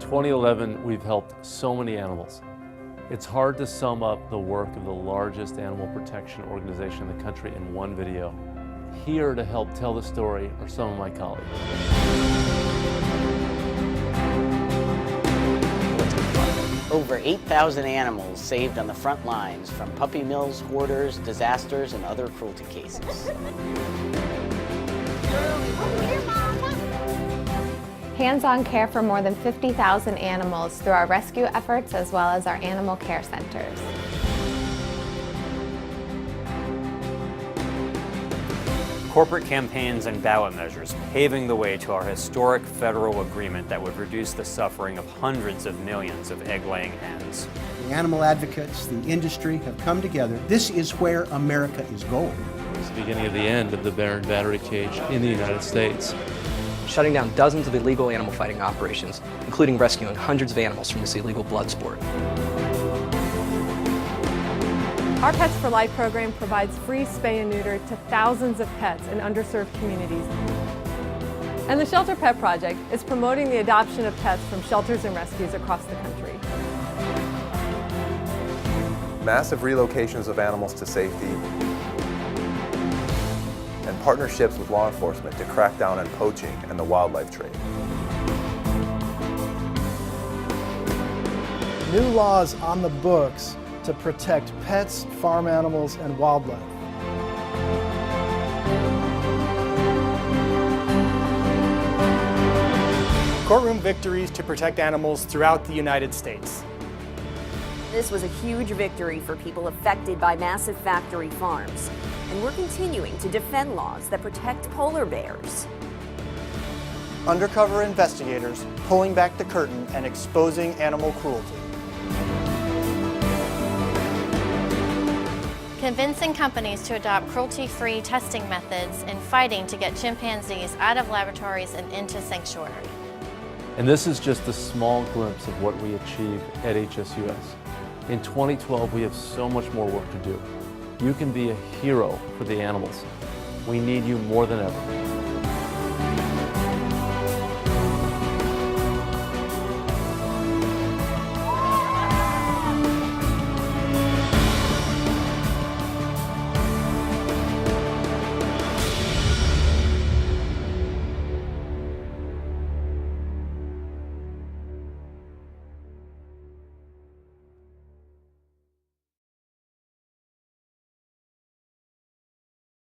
2011, we've helped so many animals. It's hard to sum up the work of the largest animal protection organization in the country in one video. Here to help tell the story are some of my colleagues. Over 8,000 animals saved on the front lines from puppy mills, hoarders, disasters, and other cruelty cases. Hands-on care for more than 50,000 animals through our rescue efforts as well as our animal care centers. Corporate campaigns and ballot measures paving the way to our historic federal agreement that would reduce the suffering of hundreds of millions of egg-laying hens. The animal advocates, the industry have come together. This is where America is going. It's the beginning of the end of the bear and battery cage in the United States. Shutting down dozens of illegal animal fighting operations, including rescuing hundreds of animals from this illegal blood sport. Our Pets for Life program provides free spay and neuter to thousands of pets in underserved communities. And the Shelter Pet Project is promoting the adoption of pets from shelters and rescues across the country. Massive relocations of animals to safety, and partnerships with law enforcement to crack down on poaching and the wildlife trade. New laws on the books to protect pets, farm animals, and wildlife. Courtroom victories to protect animals throughout the United States. This was a huge victory for people affected by massive factory farms. And we're continuing to defend laws that protect polar bears. Undercover investigators pulling back the curtain and exposing animal cruelty. Convincing companies to adopt cruelty-free testing methods and fighting to get chimpanzees out of laboratories and into sanctuary. And this is just a small glimpse of what we achieve at HSUS. In 2012, we have so much more work to do. You can be a hero for the animals. We need you more than ever.